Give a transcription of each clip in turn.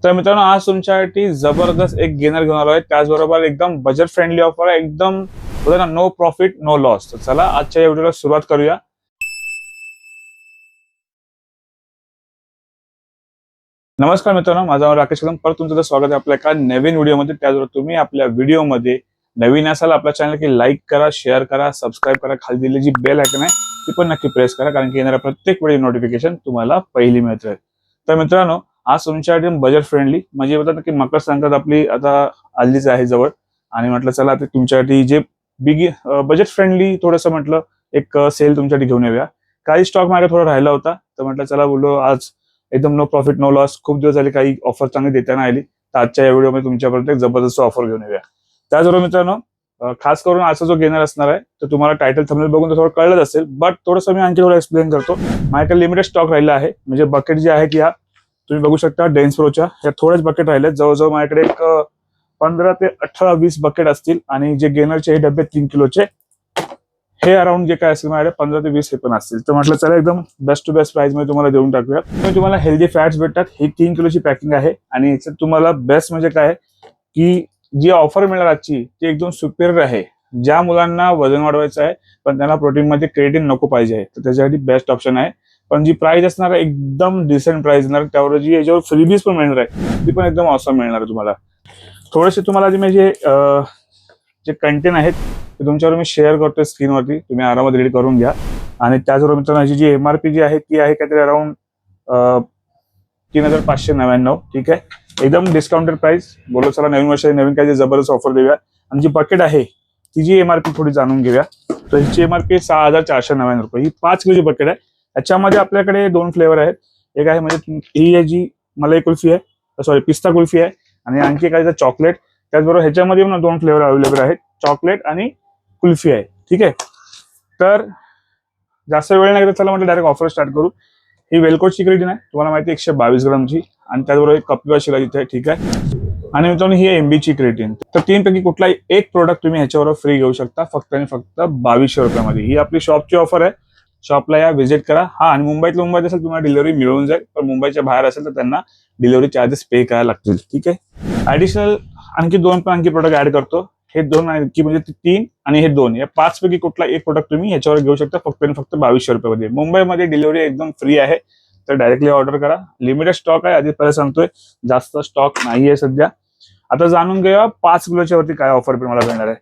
तर मित्रांनो, आज तुमच्यासाठी जबरदस्त एक गेनर घेऊन आलो आहे. त्याचबरोबर एकदम बजेट फ्रेंडली ऑफर आहे. एकदम बोलतो ना, नो प्रॉफिट नो लॉस. तर चला आजच्या व्हिडिओला सुरुवात करूया. नमस्कार मित्रांनो, माझं नाव राकेश कदम. परत तुमचं स्वागत आहे आपल्या एका नवीन व्हिडिओमध्ये. त्याचबरोबर तुम्ही आपल्या व्हिडिओमध्ये नवीन असाल आपल्या चॅनल की लाईक करा, शेअर करा, सबस्क्राईब करा. खाली दिलेली जी बेल आयकॉन आहे ती पण नक्की प्रेस करा, कारण की येणाऱ्या प्रत्येक व्हिडिओ नोटिफिकेशन तुम्हाला पहिली मिळत राहील. तर मित्रांनो, आज तुमच्यासाठी बजेट फ्रेंडली म्हणजे बोलतात की मकर संक्रांत आपली आता आलीच आहे जवळ, आणि म्हटलं चला ते तुमच्यासाठी जे बजेट फ्रेंडली थोडंसं म्हटलं एक सेल तुमच्यासाठी घेऊन येऊया. काही स्टॉक माझ्या थोडा राहिला होता, तर म्हटलं चला बोललो आज एकदम नो प्रॉफिट नो लॉस. खूप दिवस झाले काही ऑफर चांगली देता नाही आली, तर आजच्या या व्हिडिओमध्ये तुमच्यापर्यंत एक जबरदस्त ऑफर घेऊन येऊया. त्याचबरोबर मित्रांनो, खास करून असा जो घेणार असणार आहे तर तुम्हाला टायटल थंबनेल बघून थोडं कळलंच असेल, बट थोडंसं मी आणखी थोडं एक्सप्लेन करतो. माझ्याकडे लिमिटेड स्टॉक राहिला आहे. म्हणजे बकेट जे आहेत या तुम्ही बघू शकता डेन्स प्रोच्या ह्या थोड्याच बकेट राहिल्यात. जवळजवळ माझ्याकडे एक 15 ते 18 20 बकेट असतील, आणि जे गेनरचे हे डबे 3 किलोचे हे अराउंड जे काय असेल माझ्याकडे 15 ते 20 हे पण असतील. तर म्हटलं चला एकदम बेस्ट टू बेस्ट प्राइस मध्ये तुम्हाला देऊन टाकूया. तुम्हाला हेल्दी फॅट्स भेटतात. ही 3 किलोची पॅकिंग आहे, आणि याच्यात तुम्हाला बेस्ट म्हणजे काय की जी ऑफर मिळणार आजची ती एकदम सुपेरियर आहे. ज्या मुलांना वजन वाढवायचं आहे पण त्यांना प्रोटीन मध्ये क्रिएटिन नको पाहिजे, तर त्याच्यासाठी बेस्ट ऑप्शन आहे. पण जी प्राइस असणार आहे एकदम डिसेंट प्राइस असणार. त्यावर जी याच्यावर फ्रीबीज पण मिळणार आहे ती पण एकदम ऑसम मिळणार आहे तुम्हाला. थोडेसे तुम्हाला जे कंटेंट आहेत ते तुमच्यावर मी शेअर करतोय स्क्रीनवरती, तुम्ही आरामात रीड करून घ्या. आणि त्याचबरोबर मित्रांनो, याची जी एमआरपी जी आहे ती आहे काहीतरी अराउंड 3599. ठीक आहे, एकदम डिस्काउंटेड प्राइस. बोलो चला नवीन वर्ष नवीन काही जबरदस्त ऑफर देऊया. आणि जी बकेट आहे तिची एमआरपी थोडी जाणून घेऊया. तर हिची एमआरपी 6499 रुपये. ही 5 किलोची बकेट आहे. याच्यामध्ये आपल्याकडे 2 फ्लेवर आहेत. एक आहे म्हणजे ही आहे जी मलाई कुल्फी आहे, सॉरी पिस्ता कुल्फी आहे, आणि आणखी एक आहे चॉकलेट. त्याचबरोबर ह्याच्यामध्ये पण 2 फ्लेवर अवेलेबल आहेत, चॉकलेट आणि कुल्फी आहे. ठीक आहे, तर जास्त वेळ नाही, चला म्हटलं डायरेक्ट ऑफर स्टार्ट करू. ही वेलकोटची क्रेडिट आहे, तुम्हाला माहिती 122 ग्रामची, आणि त्याचबरोबर एक कपिवा शिरा इथे आहे. ठीक आहे, आणि मित्रांनो ही एमबीची क्रेडिट. तर 3 पैकी कुठलाही एक प्रोडक्ट तुम्ही ह्याच्यावर फ्री घेऊ शकता, फक्त आणि फक्त 2200 रुपयामध्ये. ही आपली शॉपची ऑफर आहे. शॉपला या, व्हिजिट करा. हा, आणि मुंबईत असेल तुम्हाला डिलिव्हरी मिळून जाईल, पण मुंबईच्या बाहेर असेल तर त्यांना डिलिव्हरी चार्जेस पे करायला लागतील. ठीक आहे, ऍडिशनल आणखी 2 प्रोडक्ट ऍड करतो. हे 2 आणखी म्हणजे 3 आणि हे 2, या 5 पैकी कुठला एक प्रोडक्ट तुम्ही ह्याच्यावर घेऊ शकता, फक्त आणि फक्त 2200 रुपयामध्ये. मुंबईमध्ये डिलिव्हरी एकदम फ्री आहे, तर डायरेक्टली ऑर्डर करा. लिमिटेड स्टॉक आहे, आधी पहिला सांगतोय, जास्त स्टॉक नाहीये सध्या. आता जाणून घेऊया 5 किलोच्या वरती काय ऑफर मला मिळणार आहे.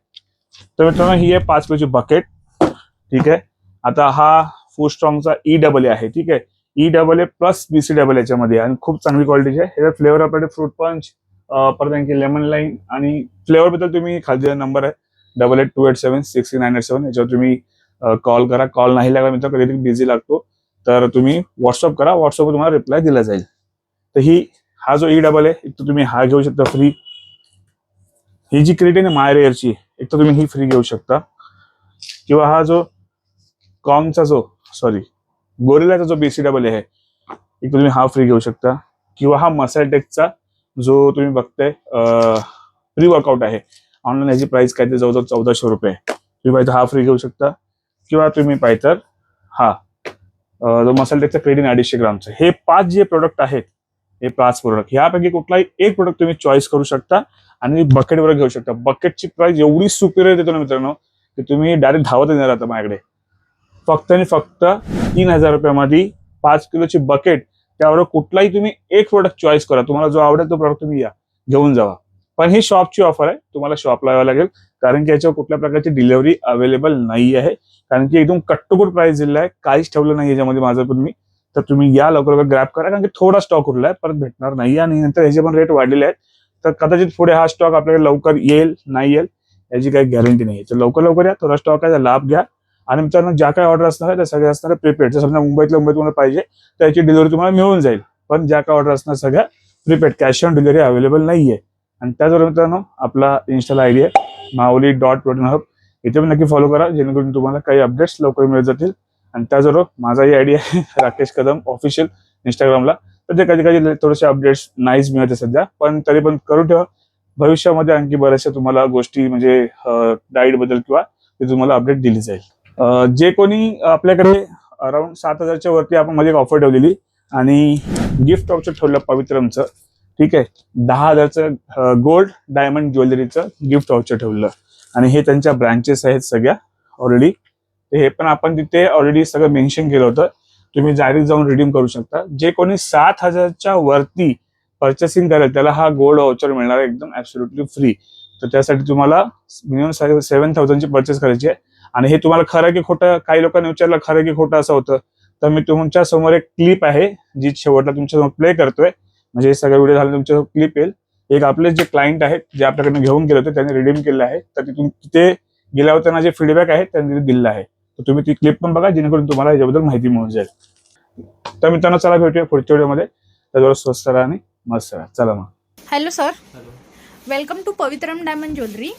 तर मित्रांनो, ही आहे 5 किलोची बकेट. ठीक आहे, आता हा फूड स्ट्रॉंगचा E AA आहे. ठीक आहे, EAA प्लस BCAA याच्यामध्ये, आणि खूप चांगली क्वालिटीची आहे. ह्याचा फ्लेवर आपल्याकडे फ्रूट पंच, परत आणखी लेमन लाईन, आणि फ्लेवर बद्दल तुम्ही खाली नंबर आहे 8828766987, याच्यावर तुम्ही कॉल करा. कॉल नाही लागला मित्र, कधी बिझी लागतो, तर तुम्ही व्हॉट्सअप करा. व्हॉट्सअपवर तुम्हाला रिप्लाय दिला जाईल. तर हा जो EAA एक तर तुम्ही हा घेऊ शकता फ्री. ही जी क्रेडिट आहे मायरेअरची, एक तर तुम्ही ही फ्री घेऊ शकता, किंवा हा जो गोरिलाचा जो BCAA आहे एक तुम्ही हा फ्री घेऊ शकता, किंवा हा मसालटेकचा जो तुम्ही बघताय प्री वर्कआउट आहे ऑनलाईन, याची प्राइस काय ते जवळजवळ 1400 रुपये. तुम्ही पाहिजे हा फ्री घेऊ शकता, किंवा तुम्ही पाहिजे तर हा जो मसालटेकचा क्रेडिट 250 ग्रामचा. हे 5 जे प्रोडक्ट आहेत, हे 5 प्रोडक्ट ह्यापैकी कुठलाही एक प्रोडक्ट तुम्ही चॉईस करू शकता आणि बकेटवर घेऊ शकता. बकेटची प्राइस एवढी सुपिरियर देतो ना मित्रांनो, की तुम्ही डायरेक्ट धावत येणार आता माझ्याकडे. फक्त आणि फक्त 3000 रुपयामध्ये 5 किलोची बकेट. त्यावर कुठलाही तुम्ही एक प्रोडक्ट चॉईस करा, तुम्हाला जो आवडेल तो प्रोडक्ट तुम्ही या घेऊन जावा. पण ही शॉपची ऑफर आहे, तुम्हाला शॉपला यावं लागेल, कारण की याच्यावर कुठल्या प्रकारची डिलिव्हरी अवेलेबल नाही आहे. कारण की एकदम कट्टुकट प्राइस दिलेला आहे, काहीच ठेवलं नाही याच्यामध्ये माझं पण मी. तर तुम्ही या लवकर ग्रॅब करा, कारण की थोडा स्टॉक उरलाय, परत भेटणार नाही, आणि नंतर याचे पण रेट वाढलेले आहेत. तर कदाचित पुढे हा स्टॉक आपल्याकडे लवकर येईल नाही येईल याची काही गॅरंटी नाही. तर लवकर या, थोडा स्टॉक आहे, लाभ घ्या. आणि मित्रांनो, ज्या काही ऑर्डर असणार आहे त्या सगळ्या असणार प्रीपेड. जर समजा मुंबईत तुम्हाला पाहिजे तर याची डिलिव्हरी तुम्हाला मिळून जाईल, पण ज्या काही ऑर्डर असणार सगळ्या prepaid, cash on delivery available नाहीये. आणि त्याचबरोबर मित्रांनो, आपला इन्स्टाला आयडी आहे माऊली.प्रोटीन हब, इथे पण नक्की फॉलो करा, जेणेकरून तुम्हाला काही अपडेट्स लवकर मिळत जातील. आणि त्याचबरोबर माझाही आयडी आहे राकेश कदम ऑफिशियल इंस्टाग्रामला. तर ते कधी कधी थोडेसे अपडेट्स नाहीच मिळते सध्या, पण तरी पण करून ठेवा. भविष्यामध्ये आणखी बऱ्याचशा तुम्हाला गोष्टी म्हणजे डाईट बद्दल किंवा ते तुम्हाला अपडेट दिली जाईल. जे कोणी आपल्याकडे अराउंड 7000च्या वरती आपण मध्ये एक ऑफर ठेवलेली, आणि गिफ्ट ऑप्शन ठेवलं पवित्रमचं. ठीक आहे. 10,000चं गोल्ड डायमंड ज्वेलरीचं गिफ्ट व्हाउचर ठेवलं आणि हे त्यांच्या ब्रांचेस आहेत सगळ्या ऑलरेडी. हे पण आपण तिथे ऑलरेडी सगळं मेन्शन केलं होतं. तुम्ही डायरेक्ट जाऊन रिडीम करू शकता. जे कोणी 7,000च्या वरती पर्चेसिंग करेल त्याला हा गोल्ड व्हाउचर मिळणार आहे एकदम ऍब्सोल्युटली फ्री. तर त्यासाठी तुम्हाला मिनिमम 7,000ची परचेस करायची आहे. आणि हे तुम्हाला खरं की खोटं, काही लोकांनी विचारलं खरं की खोटं असं होतं, तर मी तुमच्या समोर एक क्लिप आहे जी शेवटला तुमच्यासमोर प्ले करतोय. म्हणजे हे सगळं व्हिडिओ झाला तुमच्या क्लिप येईल. एक आपले जे क्लायंट आहेत जे आपल्याकडनं घेऊन गेले होते त्यांनी रिडीम केलं आहे. तर तिथून तिथे गेल्यावर त्यांना जे फीडबॅक आहे त्यांनी दिलेलं आहे. तर तुम्ही ती क्लिप पण बघा जेणेकरून तुम्हाला याच्याबद्दल माहिती मिळून जाईल. तर मित्रांनो चला भेटूया पुढच्या व्हिडिओमध्ये. त्याच्यावर स्वस्त राहा आणि मस्त राहा. चला मग. Hello sir, welcome to Pavitram diamond jewellery.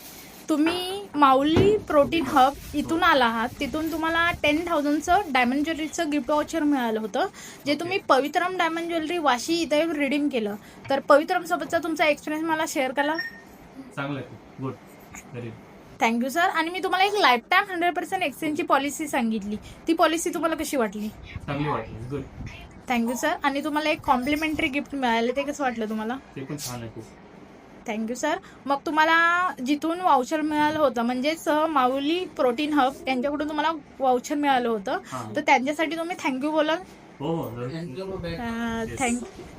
तुम्ही माऊली प्रोटीन हब इथून आला आहात. तिथून तुम्हाला 10,000चं डायमंड ज्वेलरीचं गिफ्ट व्हाउचर मिळालं होतं, जे तुम्ही पवित्रम डायमंड ज्वेलरी वाशी इथे रिडीम केलं. तर पवित्रम सोबतचा तुमचा एक्सपिरियन्स मला शेअर करा. चांगलं गुड व्हेरी थँक्यू सर. आणि मी तुम्हाला एक लाईफ टाईम 100% एक्सचेंजची पॉलिसी सांगितली. ती पॉलिसी तुम्हाला कशी वाटली? चांगली वाटली गुड. Thank you sir. आणि तुम्हाला एक कॉम्प्लिमेंटरी गिफ्ट मिळालं, ते कसं वाटलं तुम्हाला? ते पण छान आहे खूप. Thank you sir. मग तुम्हाला जिथून वाउचर मिळालं होतं म्हणजेच माऊली प्रोटीन हब यांच्याकडून तुम्हाला वाउचर मिळालं होतं, हां. तर त्यांच्यासाठी तुम्ही थँक्यू बोलाल? हो हो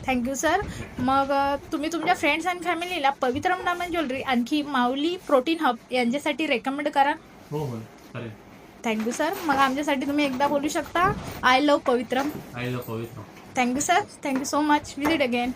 थँक्यू सर. मग तुम्ही तुमच्या फ्रेंड्स आणि फॅमिलीला पवित्रम डायमंड ज्वेलरी आणखी माऊली प्रोटीन हब यांच्यासाठी रेकमेंड करा. हो हो चालेल. Thank you sir. मग आमच्यासाठी तुम्ही एकदा बोलू शकता, I love Pavitram. I love पवित्र. Thank you sir. Thank you so much. Visit again.